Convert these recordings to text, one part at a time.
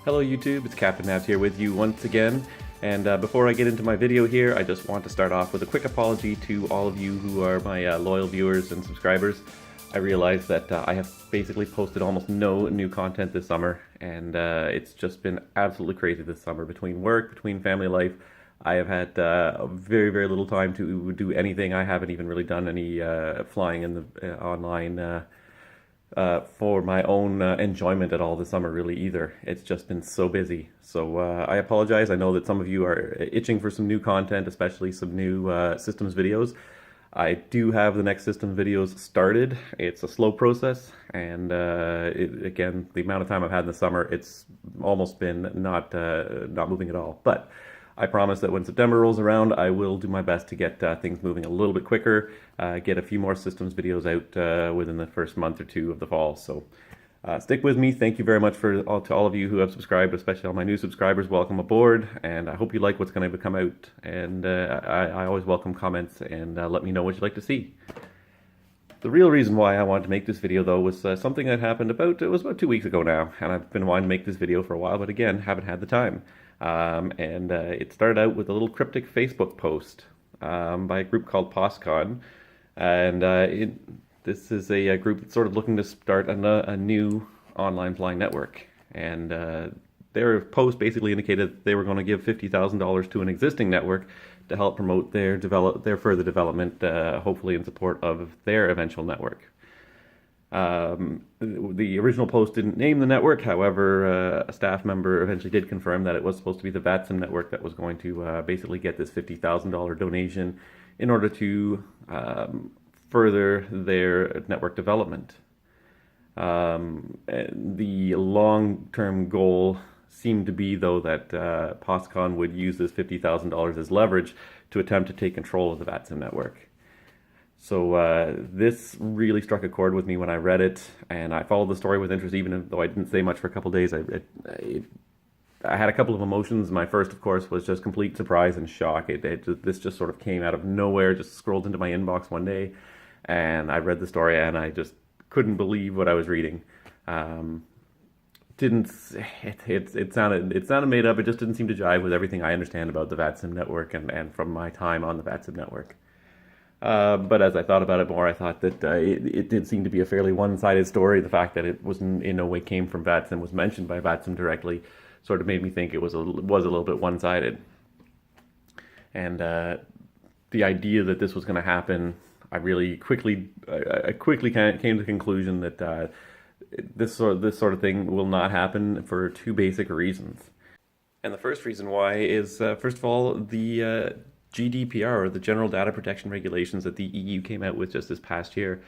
Hello YouTube, it's Capt and Nabs here with you once again. And before I get into my video here, I just want to start off with a quick apology to all of you who are my loyal viewers and subscribers. I realize that I have basically posted almost no new content this summer, and it's just been absolutely crazy this summer. Between work, between family life, I have had very, very little time to do anything. I haven't even really done any flying in the online for my own enjoyment at all this summer really either. It's just been so busy. So I apologize. I know that some of you are itching for some new content, especially some new systems videos. I do have the next system videos started. It's a slow process, and again, the amount of time I've had in the summer, it's almost been not moving at all. But I promise that when September rolls around, I will do my best to get things moving a little bit quicker, get a few more systems videos out within the first month or two of the fall. So stick with me. Thank you very much to all of you who have subscribed, especially all my new subscribers. Welcome aboard, and I hope you like what's going to come out. And I always welcome comments, and let me know what you'd like to see. The real reason why I wanted to make this video, though, was something that happened about 2 weeks ago now, and I've been wanting to make this video for a while, but again, haven't had the time. It started out with a little cryptic Facebook post by a group called POSCON, and this is a group that's sort of looking to start a new online flying network. And their post basically indicated that they were going to give $50,000 to an existing network to help promote their further development, hopefully in support of their eventual network. The original post didn't name the network. However, a staff member eventually did confirm that it was supposed to be the VATSIM network that was going to basically get this $50,000 donation in order to further their network development. The long-term goal seemed to be, though, that POSCON would use this $50,000 as leverage to attempt to take control of the VATSIM network. So this really struck a chord with me when I read it, and I followed the story with interest, even though I didn't say much for a couple of days. I had a couple of emotions. My first, of course, was just complete surprise and shock. This just sort of came out of nowhere, just scrolled into my inbox one day, and I read the story, and I just couldn't believe what I was reading. It sounded made up. It just didn't seem to jive with everything I understand about the VATSIM network and from my time on the VATSIM network. But as I thought about it more, I thought that it did seem to be a fairly one-sided story. The fact that it wasn't in no way came from VATSIM, was mentioned by VATSIM directly, sort of made me think it was a little bit one-sided. And the idea that this was going to happen, I quickly came to the conclusion that this sort of thing will not happen for two basic reasons. And the first reason why is, first of all, the GDPR, or the General Data Protection Regulations that the EU came out with just this past year.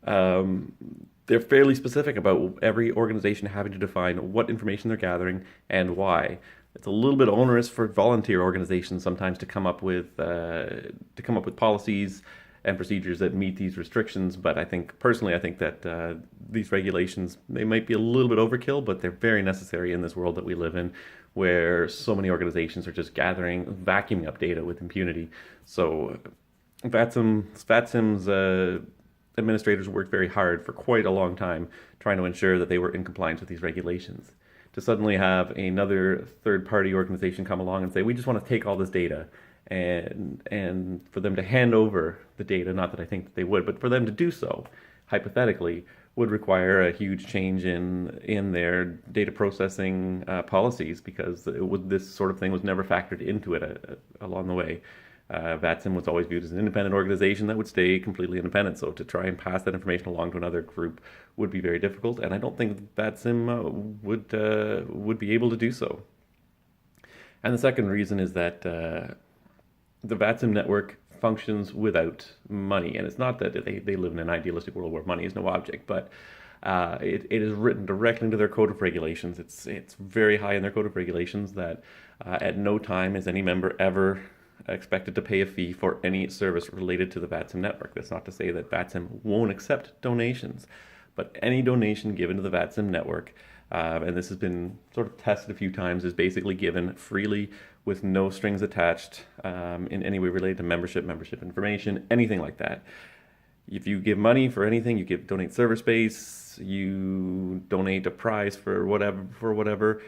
They're fairly specific about every organization having to define what information they're gathering and why. It's a little bit onerous for volunteer organizations sometimes to come up with policies and procedures that meet these restrictions. But I think that these regulations, they might be a little bit overkill, but they're very necessary in this world that we live in, where so many organizations are just vacuuming up data with impunity. So VATSIM's administrators worked very hard for quite a long time trying to ensure that they were in compliance with these regulations. To suddenly have another third-party organization come along and say, we just want to take all this data, and for them to hand over the data, not that I think that they would, but for them to do so, hypothetically, would require a huge change in their data processing policies, because this sort of thing was never factored into it along the way. VATSIM was always viewed as an independent organization that would stay completely independent, so to try and pass that information along to another group would be very difficult, and I don't think VATSIM would be able to do so. And the second reason is that the VATSIM network functions without money, and it's not that they live in an idealistic world where money is no object, but it is written directly into their code of regulations. It's very high in their code of regulations that at no time is any member ever expected to pay a fee for any service related to the VATSIM network. That's not to say that VATSIM won't accept donations, but any donation given to the VATSIM network, and this has been sort of tested a few times, is basically given freely with no strings attached in any way related to membership information, anything like that. If you give money for anything, you donate server space, you donate a prize for whatever,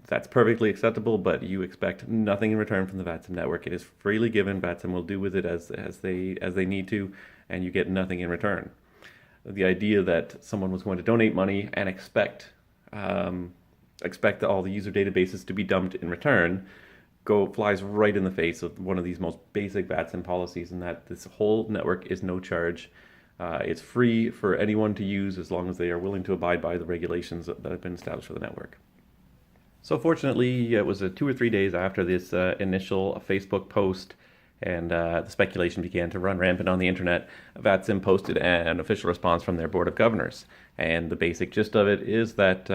That's perfectly acceptable, but you expect nothing in return from the VATSIM network. It is freely given. VATSIM will do with it as they need to, and you get nothing in return. The idea that someone was going to donate money and expect all the user databases to be dumped in return flies right in the face of one of these most basic VATSIM policies, and that this whole network is no charge. It's free for anyone to use as long as they are willing to abide by the regulations that have been established for the network. So fortunately, it was 2 or 3 days after this initial Facebook post, and the speculation began to run rampant on the internet. VATSIM posted an official response from their Board of Governors, and the basic gist of it is that,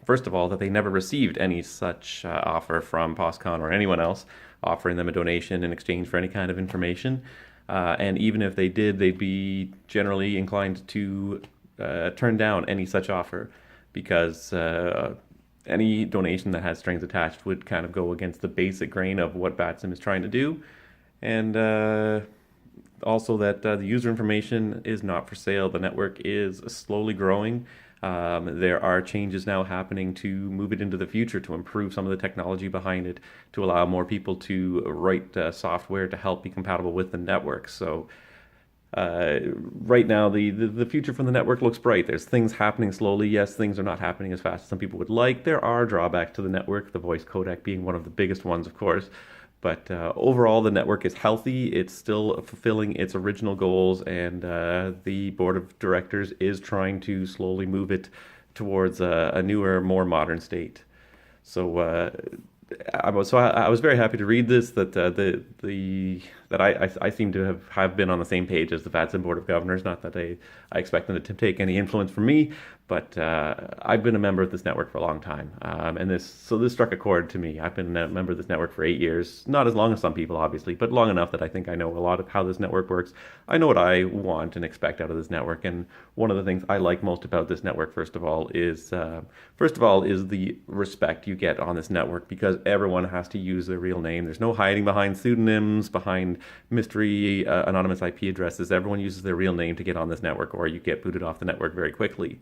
first of all, that they never received any such offer from POSCON or anyone else offering them a donation in exchange for any kind of information. And even if they did, they'd be generally inclined to turn down any such offer, because any donation that has strings attached would kind of go against the basic grain of what VATSIM is trying to do. And also that the user information is not for sale. The network is slowly growing. There are changes now happening to move it into the future, to improve some of the technology behind it, to allow more people to write software to help be compatible with the network. So right now, the future for the network looks bright. There's things happening slowly. Yes, things are not happening as fast as some people would like. There are drawbacks to the network, the voice codec being one of the biggest ones, of course. But overall, the network is healthy. It's still fulfilling its original goals, and the board of directors is trying to slowly move it towards a newer, more modern state. So I was very happy to read this, that I seem to have been on the same page as the VATSIM Board of Governors. Not that I expect them to take any influence from me, but I've been a member of this network for a long time, and this struck a chord to me. I've been a member of this network for 8 years, not as long as some people, obviously, but long enough that I think I know a lot of how this network works. I know what I want and expect out of this network, and one of the things I like most about this network, first of all, is the respect you get on this network, because everyone has to use their real name. There's no hiding behind pseudonyms, behind mystery anonymous IP addresses. Everyone uses their real name to get on this network, or you get booted off the network very quickly.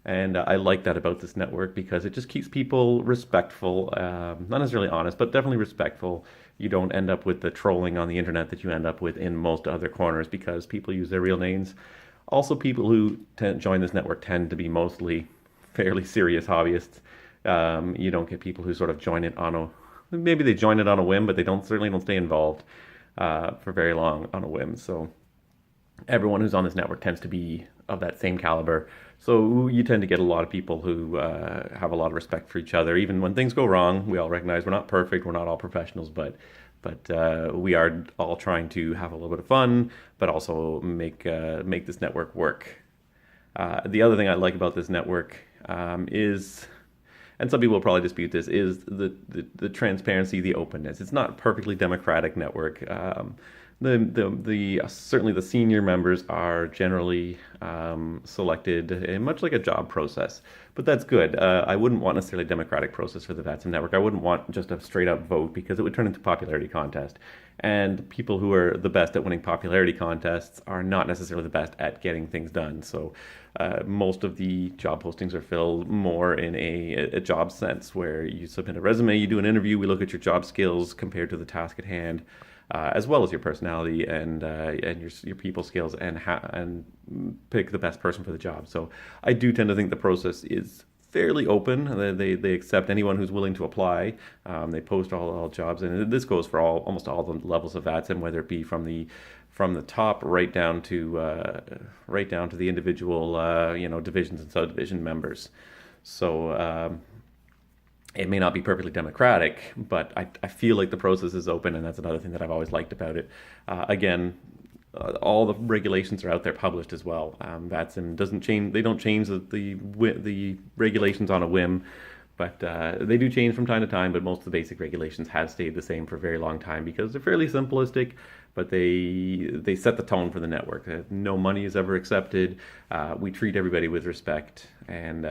And I like that about this network, because it just keeps people respectful, not necessarily honest, but definitely respectful. You don't end up with the trolling on the internet that you end up with in most other corners, because people use their real names. Also, people who join this network tend to be mostly fairly serious hobbyists. You don't get people who sort of join it maybe they join it on a whim, but they certainly don't stay involved for very long on a whim. So everyone who's on this network tends to be of that same caliber. So you tend to get a lot of people who have a lot of respect for each other. Even when things go wrong, we all recognize we're not perfect, we're not all professionals, but we are all trying to have a little bit of fun, but also make this network work. The other thing I like about this network is, and some people will probably dispute this, is the transparency, the openness. It's not a perfectly democratic network. Certainly the senior members are generally selected in much like a job process, but that's good. I wouldn't want necessarily a democratic process for the VATSIM network. I wouldn't want just a straight up vote, because it would turn into a popularity contest. And people who are the best at winning popularity contests are not necessarily the best at getting things done. So most of the job postings are filled more in a job sense, where you submit a resume, you do an interview, we look at your job skills compared to the task at hand, as well as your personality and your people skills, and pick the best person for the job. So I do tend to think the process is fairly open. They accept anyone who's willing to apply. They post all jobs, and this goes for almost all the levels of VATSIM, whether it be from the top right down to the individual divisions and subdivision members. So it may not be perfectly democratic, but I feel like the process is open, and that's another thing that I've always liked about it. Again, all the regulations are out there published as well. VATSIM doesn't change; they don't change the regulations on a whim, but they do change from time to time. But most of the basic regulations have stayed the same for a very long time, because they're fairly simplistic, but they set the tone for the network. No money is ever accepted. We treat everybody with respect, and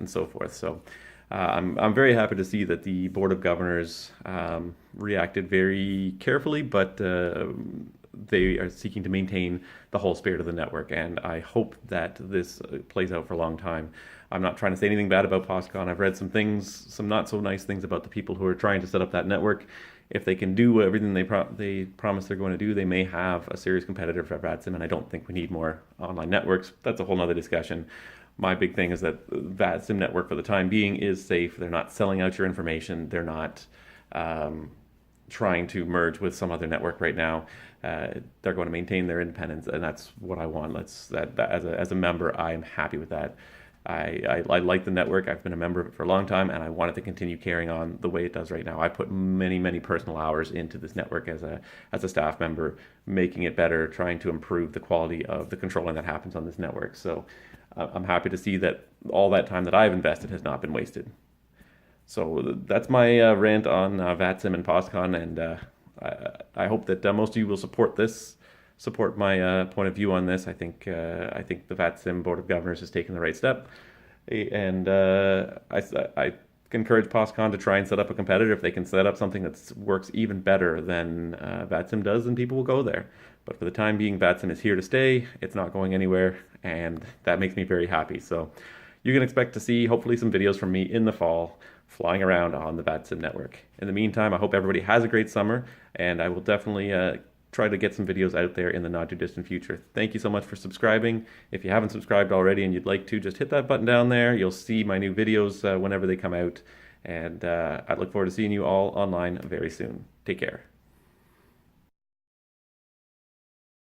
so forth. So. I'm very happy to see that the Board of Governors reacted very carefully, but they are seeking to maintain the whole spirit of the network, and I hope that this plays out for a long time. I'm not trying to say anything bad about POSCON. I've read some things, some not so nice things about the people who are trying to set up that network. If they can do everything they promise they're going to do, they may have a serious competitor for VATSIM, and I don't think we need more online networks. That's a whole nother discussion. My big thing is that VATSIM network for the time being is safe. They're not selling out your information. They're not trying to merge with some other network right now. They're going to maintain their independence, and that's what I want. As a member, I am happy with that. I like the network. I've been a member of it for a long time, and I want it to continue carrying on the way it does right now. I put many personal hours into this network as a staff member, making it better, trying to improve the quality of the controlling that happens on this network. So I'm happy to see that all that time that I've invested has not been wasted. So that's my rant on VATSIM and POSCON, and I hope that most of you will support my point of view on this. I think the VATSIM Board of Governors has taken the right step, and I encourage POSCON to try and set up a competitor. If they can set up something that works even better than VATSIM does, then people will go there. But for the time being, VATSIM is here to stay. It's not going anywhere, and that makes me very happy. So you can expect to see hopefully some videos from me in the fall flying around on the VATSIM network. In the meantime, I hope everybody has a great summer, and I will definitely try to get some videos out there in the not too distant future. Thank you so much for subscribing. If you haven't subscribed already and you'd like to, just hit that button down there. You'll see my new videos whenever they come out, and I look forward to seeing you all online very soon. Take care.